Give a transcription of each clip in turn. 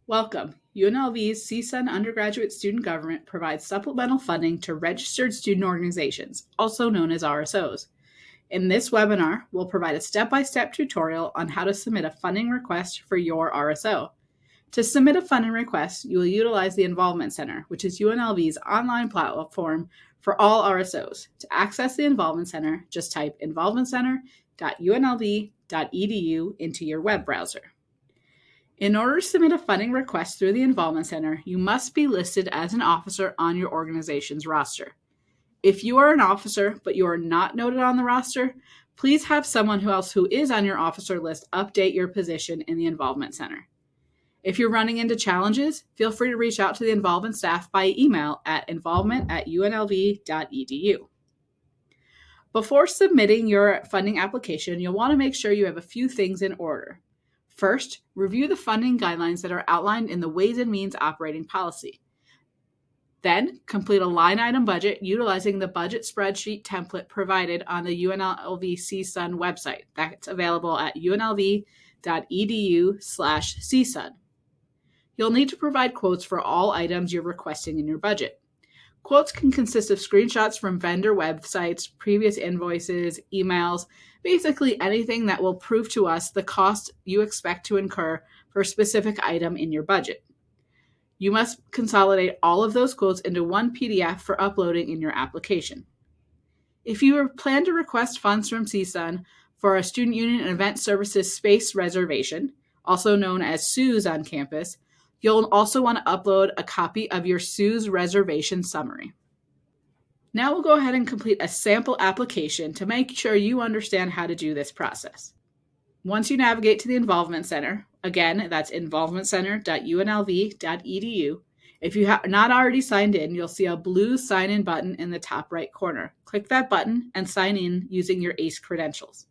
Welcome. UNLV's CSUN Undergraduate Student Government provides supplemental funding to registered student organizations, also known as RSOs. In this webinar, we'll provide a step-by-step tutorial on how to submit a funding request for your RSO. To submit a funding request, you will utilize the Involvement Center, which is UNLV's online platform for all RSOs. To access the Involvement Center, just type involvementcenter.unlv.edu into your web browser. In order to submit a funding request through the Involvement Center, you must be listed as an officer on your organization's roster. If you are an officer but you are not noted on the roster, please have someone else who is on your officer list update your position in the Involvement Center. If you're running into challenges, feel free to reach out to the Involvement staff by email at involvement@unlv.edu. Before submitting your funding application, you'll want to make sure you have a few things in order. First, review the funding guidelines that are outlined in the Ways and Means Operating Policy. Then, complete a line item budget utilizing the budget spreadsheet template provided on the UNLV CSUN website. That's available at unlv.edu/CSUN. You'll need to provide quotes for all items you're requesting in your budget. Quotes can consist of screenshots from vendor websites, previous invoices, emails, basically anything that will prove to us the cost you expect to incur for a specific item in your budget. You must consolidate all of those quotes into one PDF for uploading in your application. If you plan to request funds from CSUN for a Student Union and Event Services Space Reservation, also known as SUS on campus, you'll also want to upload a copy of your SUS reservation summary. Now we'll go ahead and complete a sample application to make sure you understand how to do this process. Once you navigate to the Involvement Center, again, that's involvementcenter.unlv.edu. If you have not already signed in, you'll see a blue sign in button in the top right corner. Click that button and sign in using your ACE credentials.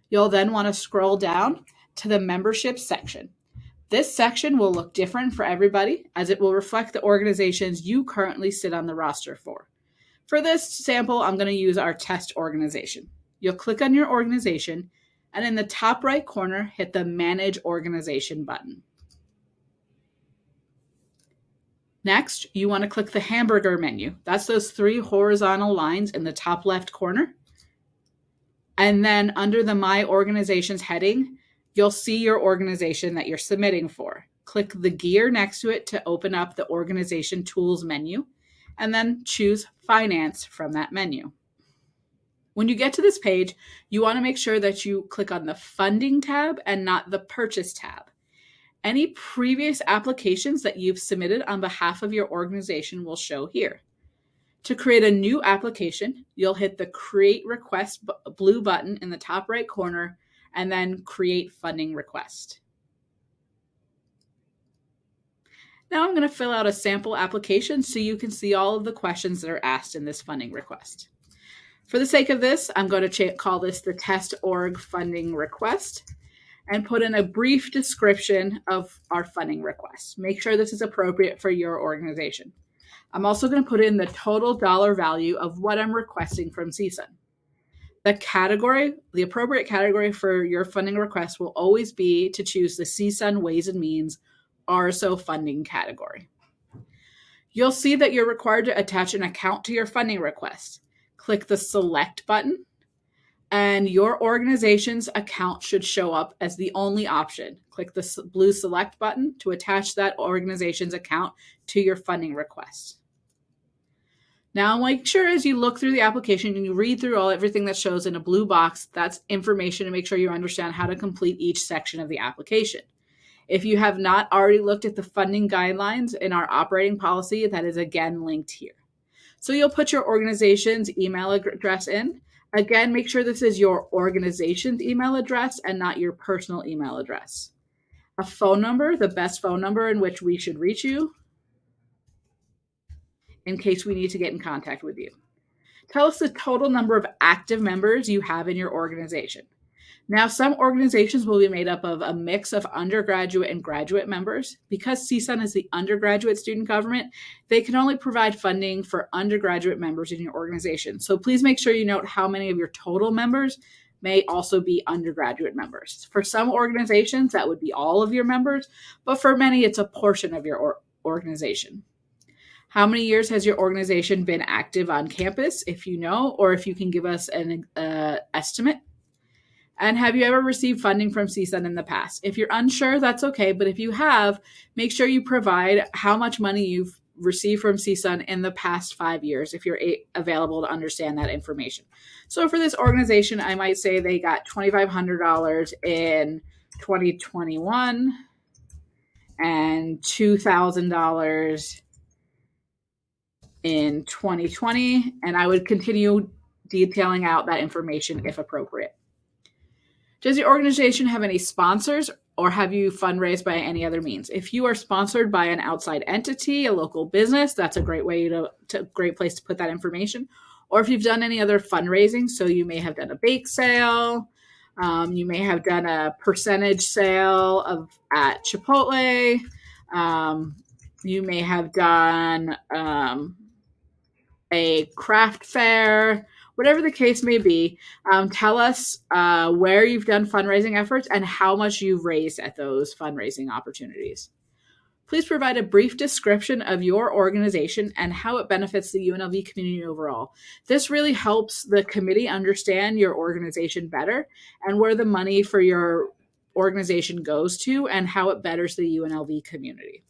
You'll then want to scroll down to the membership section. This section will look different for everybody as it will reflect the organizations you currently sit on the roster for. For this sample, I'm going to use our test organization. You'll click on your organization and in the top right corner, hit the Manage Organization button. Next, you want to click the hamburger menu. That's those three horizontal lines in the top left corner. And then under the My Organizations heading, you'll see your organization that you're submitting for. Click the gear next to it to open up the Organization Tools menu, and then choose Finance from that menu. When you get to this page, you want to make sure that you click on the Funding tab and not the Purchase tab. Any previous applications that you've submitted on behalf of your organization will show here. To create a new application, you'll hit the Create Request blue button in the top right corner and then Create Funding Request. Now I'm going to fill out a sample application so you can see all of the questions that are asked in this funding request. For the sake of this, I'm going to call this the Test Org Funding Request and put in a brief description of our funding request. Make sure this is appropriate for your organization. I'm also going to put in the total dollar value of what I'm requesting from CSUN. The appropriate category for your funding request will always be to choose the CSUN Ways and Means RSO funding category. You'll see that you're required to attach an account to your funding request. Click the Select button, and your organization's account should show up as the only option. Click the blue Select button to attach that organization's account to your funding request. Now, make sure as you look through the application and you read through everything that shows in a blue box, that's information to make sure you understand how to complete each section of the application. If you have not already looked at the funding guidelines in our operating policy, that is again linked here. So you'll put your organization's email address in. Again, make sure this is your organization's email address and not your personal email address. A phone number, the best phone number in which we should reach you in case we need to get in contact with you. Tell us the total number of active members you have in your organization. Now, some organizations will be made up of a mix of undergraduate and graduate members. Because CSUN is the undergraduate student government, they can only provide funding for undergraduate members in your organization. So please make sure you note how many of your total members may also be undergraduate members. For some organizations, that would be all of your members, but for many, it's a portion of your organization. How many years has your organization been active on campus, if you know, or if you can give us an estimate? And have you ever received funding from CSUN in the past? If you're unsure, that's okay. But if you have, make sure you provide how much money you've received from CSUN in the past 5 years if you're available to understand that information. So for this organization, I might say they got $2,500 in 2021 and $2,000 in 2020. And I would continue detailing out that information if appropriate. Does your organization have any sponsors, or have you fundraised by any other means? If you are sponsored by an outside entity, a local business, that's a great way great place to put that information. Or if you've done any other fundraising, so you may have done a bake sale, you may have done a percentage sale at Chipotle, you may have done a craft fair. Whatever the case may be, tell us where you've done fundraising efforts and how much you've raised at those fundraising opportunities. Please provide a brief description of your organization and how it benefits the UNLV community overall. This really helps the committee understand your organization better and where the money for your organization goes to and how it betters the UNLV community.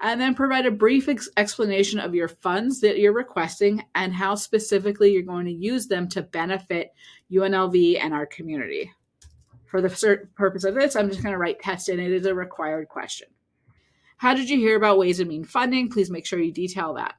And then provide a brief explanation of your funds that you're requesting and how specifically you're going to use them to benefit UNLV and our community. For the purpose of this, I'm just going to write test in. It is a required question. How did you hear about Ways and Means funding? Please make sure you detail that.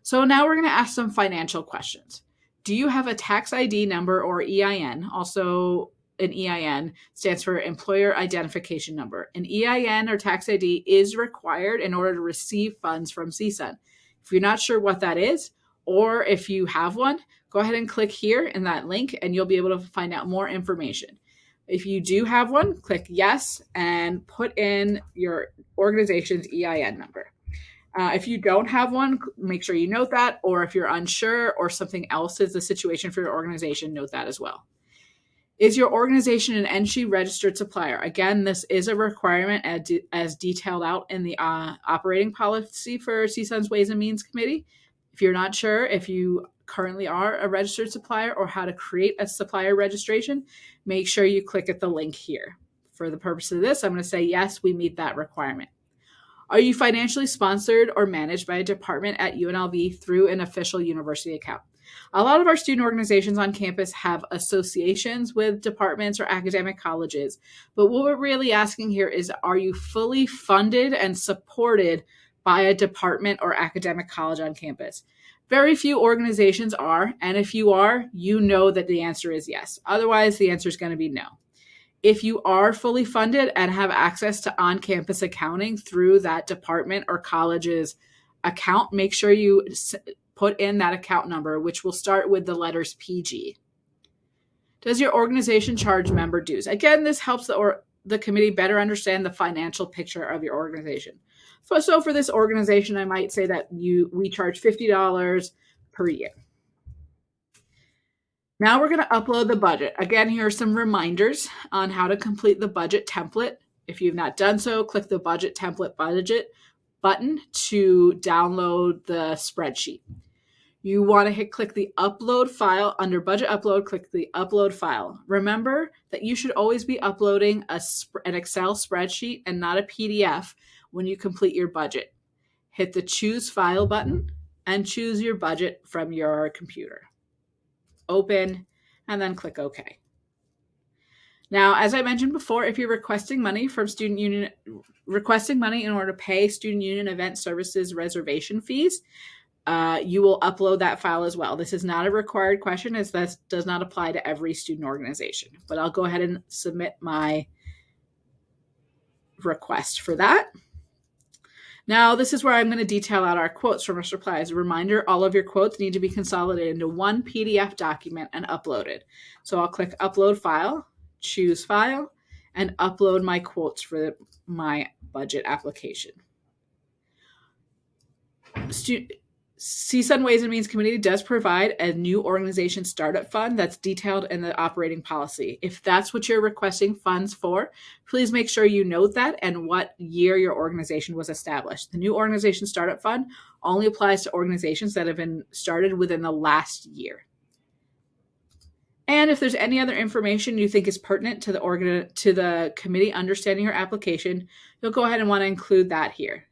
So now we're going to ask some financial questions. Do you have a tax ID number or EIN? Also, an EIN stands for Employer Identification Number. An EIN or tax ID is required in order to receive funds from CSUN. If you're not sure what that is, or if you have one, go ahead and click here in that link and you'll be able to find out more information. If you do have one, click yes and put in your organization's EIN number. If you don't have one, make sure you note that, or if you're unsure or something else is the situation for your organization, note that as well. Is your organization an NSHE registered supplier? Again, this is a requirement as detailed out in the operating policy for CSUN's Ways and Means Committee. If you're not sure if you currently are a registered supplier or how to create a supplier registration, make sure you click at the link here. For the purpose of this, I'm going to say, yes, we meet that requirement. Are you financially sponsored or managed by a department at UNLV through an official university account? A lot of our student organizations on campus have associations with departments or academic colleges, but what we're really asking here is, are you fully funded and supported by a department or academic college on campus? Very few organizations are, and if you are, you know that the answer is yes. Otherwise, the answer is going to be no. If you are fully funded and have access to on-campus accounting through that department or college's account, make sure you put in that account number, which will start with the letters PG. Does your organization charge member dues? Again, this helps the committee better understand the financial picture of your organization. So for this organization, I might say that we charge $50 per year. Now we're going to upload the budget. Again, here are some reminders on how to complete the budget template. If you've not done so, click the budget template button to download the spreadsheet. You want to click the upload file. Under budget upload, click the upload file. Remember that you should always be uploading an Excel spreadsheet and not a PDF when you complete your budget. Hit the choose file button and choose your budget from your computer. Open, and then click OK. Now, as I mentioned before, if you're requesting money from student union, requesting money in order to pay student union event services reservation fees, you will upload that file as well. This is not a required question, as this does not apply to every student organization, but I'll go ahead and submit my request for that. Now, this is where I'm going to detail out our quotes from our supply. As a reminder, all of your quotes need to be consolidated into one PDF document and uploaded. So I'll click Upload File, choose File, and upload my quotes for my budget application. CSUN Ways and Means Committee does provide a new organization startup fund that's detailed in the operating policy. If that's what you're requesting funds for, please make sure you note that and what year your organization was established. The new organization startup fund only applies to organizations that have been started within the last year. And if there's any other information you think is pertinent to the committee understanding your application, you'll go ahead and want to include that here.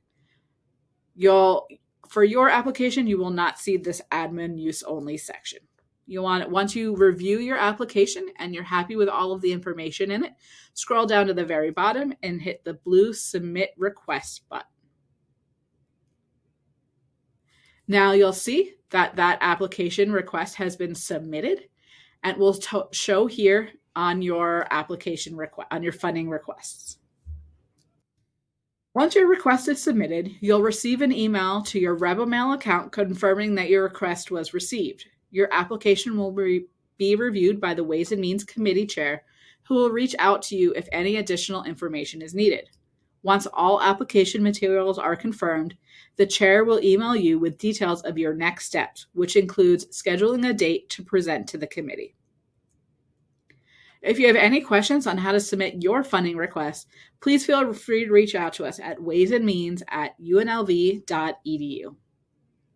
For your application, you will not see this admin use only section. Once you review your application and you're happy with all of the information in it, scroll down to the very bottom and hit the blue Submit Request button. Now you'll see that application request has been submitted and will show here on your application on your funding requests. Once your request is submitted, you'll receive an email to your RebelMail account confirming that your request was received. Your application will be reviewed by the Ways and Means Committee Chair, who will reach out to you if any additional information is needed. Once all application materials are confirmed, the chair will email you with details of your next steps, which includes scheduling a date to present to the committee. If you have any questions on how to submit your funding request, please feel free to reach out to us at waysandmeans@unlv.edu.